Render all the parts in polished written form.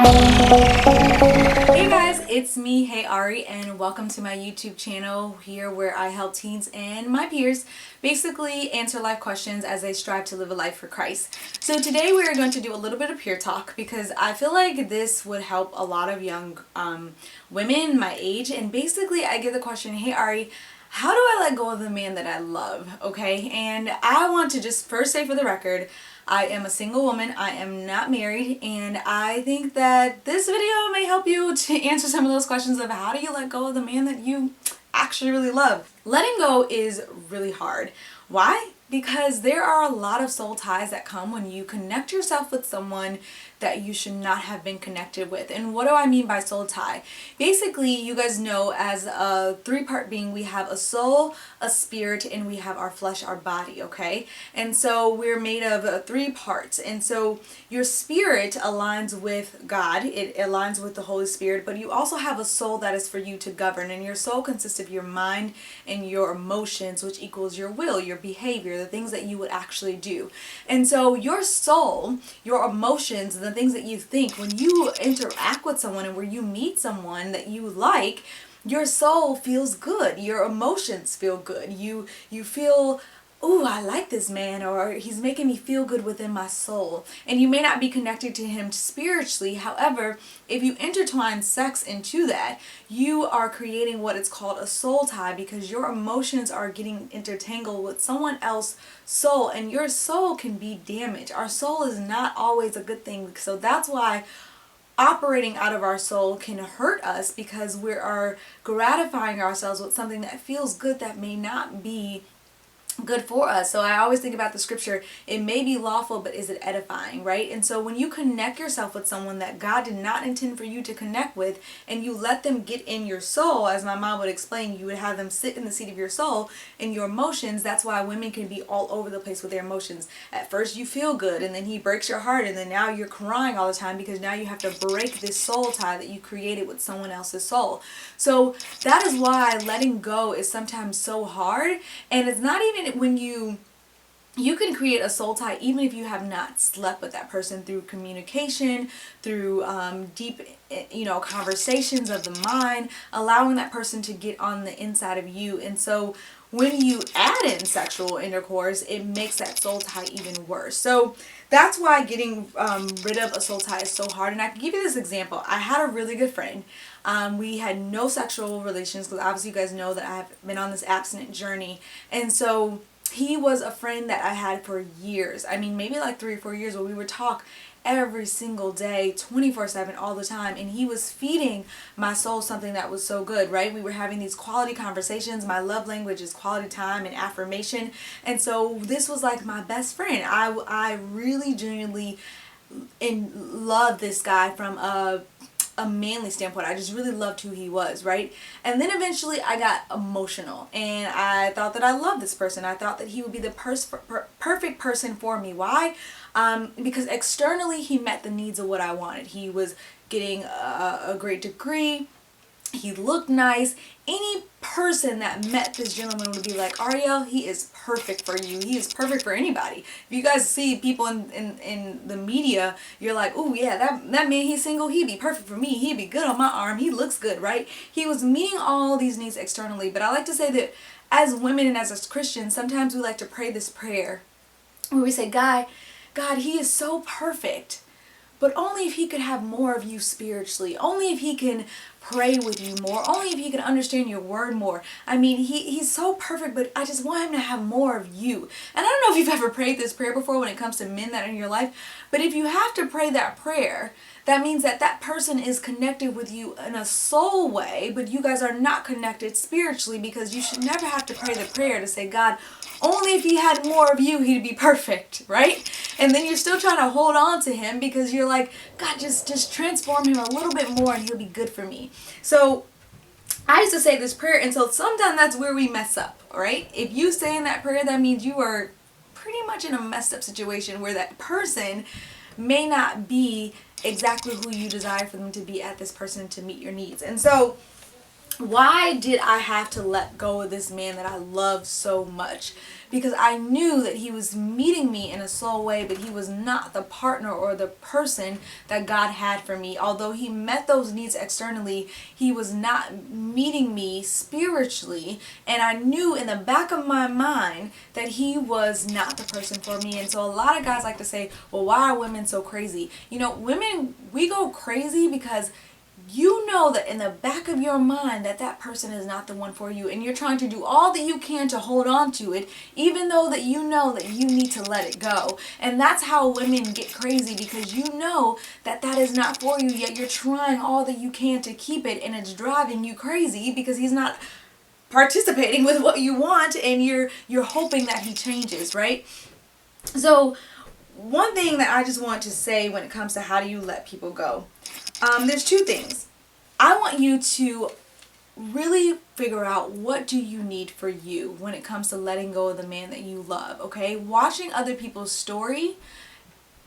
Hey guys, it's me, Hey Ari, and welcome to my YouTube channel here where I help teens and my peers basically answer life questions as they strive to live a life for Christ. So today we are going to do a little bit of peer talk because I feel like this would help a lot of young women my age. And basically I get the question, hey Ari, how do I let go of the man that I love? Okay, and I want to just first say for the record, I am a single woman, I am not married, and I think that this video may help you to answer some of those questions of how do you let go of the man that you actually really love. Letting go is really hard. Why? Because there are a lot of soul ties that come when you connect yourself with someone that you should not have been connected with. And what do I mean by soul tie? Basically, you guys know as a three-part being, we have a soul, a spirit, and we have our flesh, our body, okay? And so we're made of three parts. And so your spirit aligns with God, it aligns with the Holy Spirit, but you also have a soul that is for you to govern. And your soul consists of your mind and your emotions, which equals your will, your behavior, the things that you would actually do. And so your soul, your emotions, the things that you think when you interact with someone and where you meet someone that you like, your soul feels good, your emotions feel good, you feel, ooh, I like this man, or he's making me feel good within my soul. And you may not be connected to him spiritually. However, if you intertwine sex into that, you are creating what is called a soul tie, because your emotions are getting intertangled with someone else's soul, and your soul can be damaged. Our soul is not always a good thing. So that's why operating out of our soul can hurt us, because we are gratifying ourselves with something that feels good that may not be good for us. So I always think about the scripture, it may be lawful, but is it edifying, right? And so when you connect yourself with someone that God did not intend for you to connect with, and you let them get in your soul, as my mom would explain, you would have them sit in the seat of your soul and your emotions. That's why women can be all over the place with their emotions. At first you feel good, and then he breaks your heart, and then now you're crying all the time because now you have to break this soul tie that you created with someone else's soul. So that is why letting go is sometimes so hard. And it's not even when you can create a soul tie even if you have not slept with that person, through communication, through deep conversations of the mind, allowing that person to get on the inside of you. And so when you add in sexual intercourse, it makes that soul tie even worse. So that's why getting rid of a soul tie is so hard. And I can give you this example. I had a really good friend. We had no sexual relations, because obviously you guys know that I have been on this abstinent journey. And so he was a friend that I had for years. I mean, maybe like 3 or 4 years, where we would talk every single day, 24/7, all the time. And he was feeding my soul something that was so good, right? We were having these quality conversations. My love language is quality time and affirmation. And so this was like my best friend. I really genuinely love this guy from a manly standpoint. I just really loved who he was, right? And then eventually I got emotional, and I thought that I loved this person. I thought that he would be the perfect person for me. Why? Because externally he met the needs of what I wanted. He was getting a great degree. He looked nice. Any person that met this gentleman would be like, Ariel, he is perfect for you. He is perfect for anybody. If you guys see people in the media, you're like, oh yeah, that man, he's single. He'd be perfect for me. He'd be good on my arm. He looks good, right? He was meeting all these needs externally. But I like to say that as women and as Christians, sometimes we like to pray this prayer where we say, God, he is so perfect. But only if he could have more of you spiritually. Only if he can pray with you more. Only if he can understand your word more. I mean, he's so perfect, but I just want him to have more of you. And I don't know if you've ever prayed this prayer before when it comes to men that are in your life. But if you have to pray that prayer, that means that that person is connected with you in a soul way, but you guys are not connected spiritually, because you should never have to pray the prayer to say, God, only if he had more of you, he'd be perfect, right? And then you're still trying to hold on to him because you're like, God, just transform him a little bit more and he'll be good for me. So I used to say this prayer, and so sometimes that's where we mess up, right? If you say in that prayer, that means you are pretty much in a messed up situation where that person may not be exactly who you desire for them to be at this person to meet your needs. And so Why did I have to let go of this man that I love so much? Because I knew that he was meeting me in a slow way, but he was not the partner or the person that God had for me. Although he met those needs externally, he was not meeting me spiritually. And I knew in the back of my mind that he was not the person for me. And so a lot of guys like to say, well, why are women so crazy? You know, women, we go crazy because you know that in the back of your mind that that person is not the one for you, and you're trying to do all that you can to hold on to it, even though that you know that you need to let it go. And that's how women get crazy, because you know that that is not for you, yet you're trying all that you can to keep it, and it's driving you crazy because he's not participating with what you want, and you're hoping that he changes, right? So one thing that I just want to say when it comes to how do you let people go, there's two things. I want you to really figure out what do you need for you when it comes to letting go of the man that you love, okay? Watching other people's story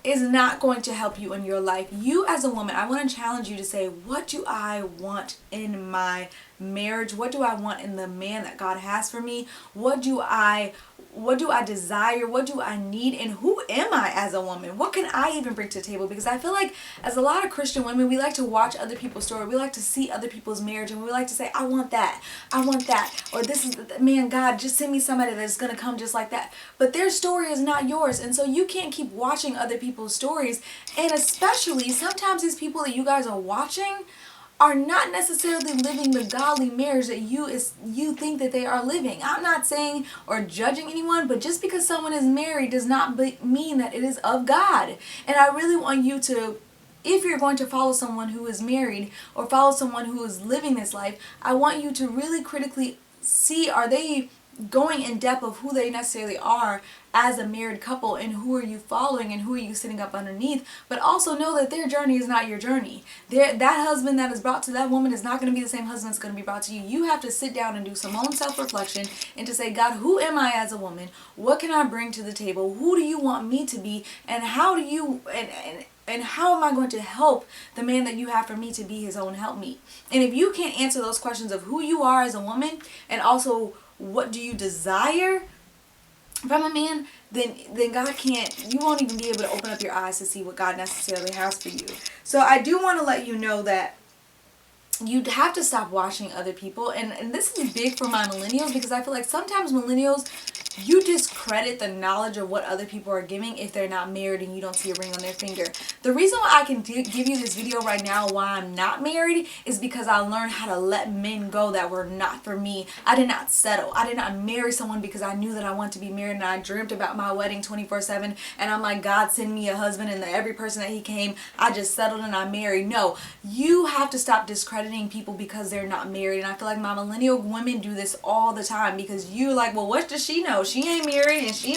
is not going to help you in your life. You as a woman, I want to challenge you to say, what do I want in my marriage? What do I want in the man that God has for me? What do I desire? What do I need? And who am I as a woman? What can I even bring to the table? Because I feel like as a lot of Christian women, we like to watch other people's story. We like to see other people's marriage, and we like to say, I want that. I want that. Or this is, man, God, just send me somebody that's going to come just like that. But their story is not yours. And so you can't keep watching other people's stories. And especially sometimes these people that you guys are watching are not necessarily living the godly marriage that you think that they are living. I'm not saying or judging anyone, but just because someone is married does not mean that it is of God. And I really want you to, if you're going to follow someone who is married or follow someone who is living this life, I want you to really critically see, are they going in depth of who they necessarily are as a married couple, and who are you following and who are you sitting up underneath. But also know that their journey is not your journey. That husband that is brought to that woman is not going to be the same husband that's going to be brought to you. You have to sit down and do some own self-reflection and to say, God, who am I as a woman? What can I bring to the table? Who do you want me to be? And how do you and how am I going to help the man that you have for me to be his own helpmeet? And if you can't answer those questions of who you are as a woman, and also what do you desire from a man, then God can't, you won't even be able to open up your eyes to see what God necessarily has for you. So I do want to let you know that you have to stop watching other people. And this is big for my millennials, because I feel like sometimes millennials, you discredit the knowledge of what other people are giving if they're not married and you don't see a ring on their finger. The reason why I can give you this video right now why I'm not married is because I learned how to let men go that were not for me. I did not settle. I did not marry someone because I knew that I wanted to be married, and I dreamt about my wedding 24/7, and I'm like, God, send me a husband, and every person that he came, I just settled and I married. No, you have to stop discrediting people because they're not married. And I feel like my millennial women do this all the time, because you're like, well, what does she know? She ain't married, and she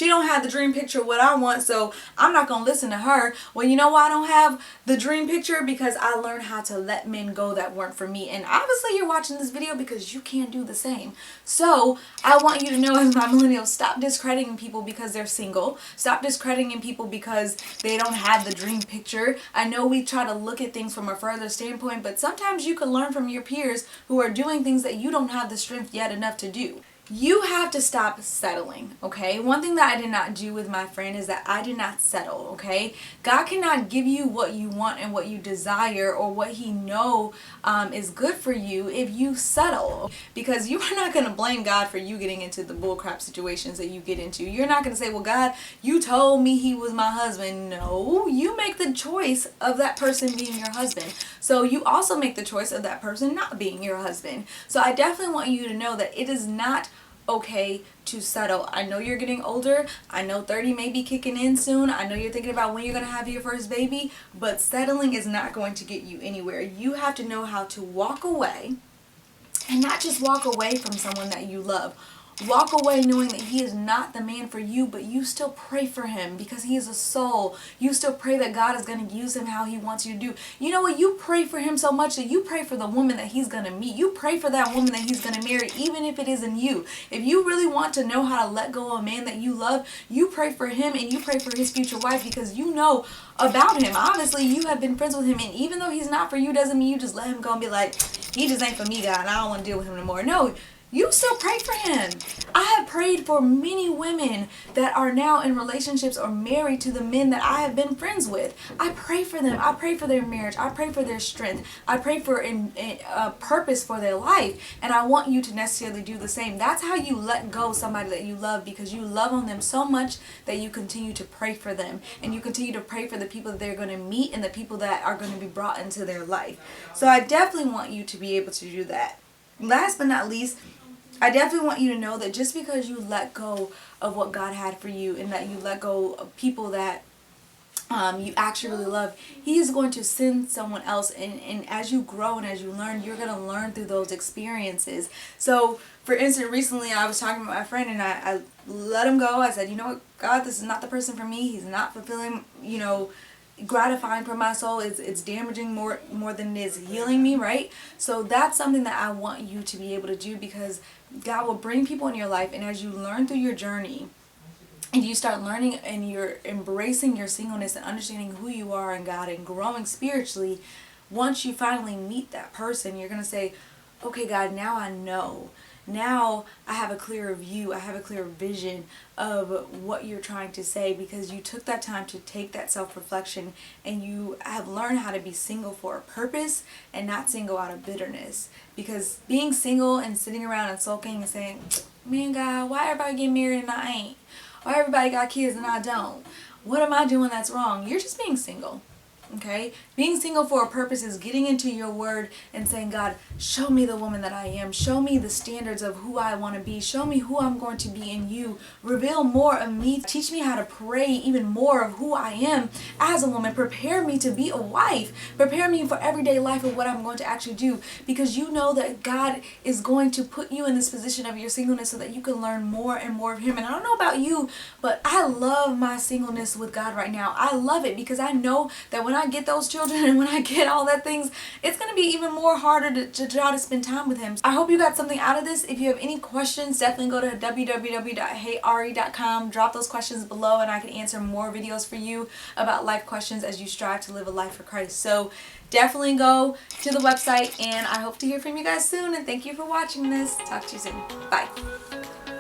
don't have the dream picture of what I want, so I'm not gonna listen to her. Well, you know why I don't have the dream picture? Because I learned how to let men go that weren't for me. And obviously you're watching this video because you can't do the same. So I want you to know, as my millennials, stop discrediting people because they're single. Stop discrediting people because they don't have the dream picture. I know we try to look at things from a further standpoint, but sometimes you can learn from your peers who are doing things that you don't have the strength yet enough to do. You have to stop settling, okay? One thing that I did not do with my friend is that I did not settle, okay? God cannot give you what you want and what you desire, or what he know is good for you, if you settle. Because you are not going to blame God for you getting into the bullcrap situations that you get into. You're not going to say, well, God, you told me he was my husband. No, you make the choice of that person being your husband. So you also make the choice of that person not being your husband. So I definitely want you to know that it is not okay to settle. I know you're getting older. I know 30 may be kicking in soon. I know you're thinking about when you're going to have your first baby, but settling is not going to get you anywhere. You have to know how to walk away, and not just walk away from someone that you love. Walk away knowing that he is not the man for you, but you still pray for him because he is a soul. You still pray that God is going to use him how he wants you to do. You know what? You pray for him so much that you pray for the woman that he's going to meet. You pray for that woman that he's going to marry, even if it isn't you. If you really want to know how to let go of a man that you love, you pray for him and you pray for his future wife, because you know about him. Obviously, you have been friends with him, and even though he's not for you, doesn't mean you just let him go and be like, he just ain't for me, God, and I don't want to deal with him no more. No, you still pray for him. I have prayed for many women that are now in relationships or married to the men that I have been friends with. I pray for them. I pray for their marriage. I pray for their strength. I pray for a purpose for their life. And I want you to necessarily do the same. That's how you let go of somebody that you love, because you love on them so much that you continue to pray for them. And you continue to pray for the people that they're going to meet and the people that are going to be brought into their life. So I definitely want you to be able to do that. Last but not least, I definitely want you to know that just because you let go of what God had for you, and that you let go of people that you actually really love, He is going to send someone else. And as you grow and as you learn, you're going to learn through those experiences. So, for instance, recently I was talking with my friend, and I let him go. I said, you know what, God, this is not the person for me. He's not fulfilling, gratifying for my soul. It's damaging more than it is healing me, right? So that's something that I want you to be able to do, because God will bring people in your life, and as you learn through your journey and you start learning and you're embracing your singleness and understanding who you are in God and growing spiritually, once you finally meet that person, you're going to say, okay, God, now I know. Now I have a clearer view. I have a clearer vision of what you're trying to say, because you took that time to take that self-reflection, and you have learned how to be single for a purpose and not single out of bitterness. Because being single and sitting around and sulking and saying, man, God, why everybody get married and I ain't? Why everybody got kids and I don't? What am I doing that's wrong? You're just being single. Okay? Being single for a purpose is getting into your word and saying, God, show me the woman that I am. Show me the standards of who I want to be. Show me who I'm going to be in you. Reveal more of me. Teach me how to pray even more of who I am as a woman. Prepare me to be a wife. Prepare me for everyday life of what I'm going to actually do, because you know that God is going to put you in this position of your singleness so that you can learn more and more of Him. And I don't know about you, but I love my singleness with God right now. I love it, because I know that when I get those children and when I get all that things, it's going to be even more harder to try to spend time with Him. I hope you got something out of this. If you have any questions, definitely go to www.heyari.com. Drop those questions below, and I can answer more videos for you about life questions as you strive to live a life for Christ. So definitely go to the website, and I hope to hear from you guys soon. And thank you for watching this. Talk to you soon. Bye.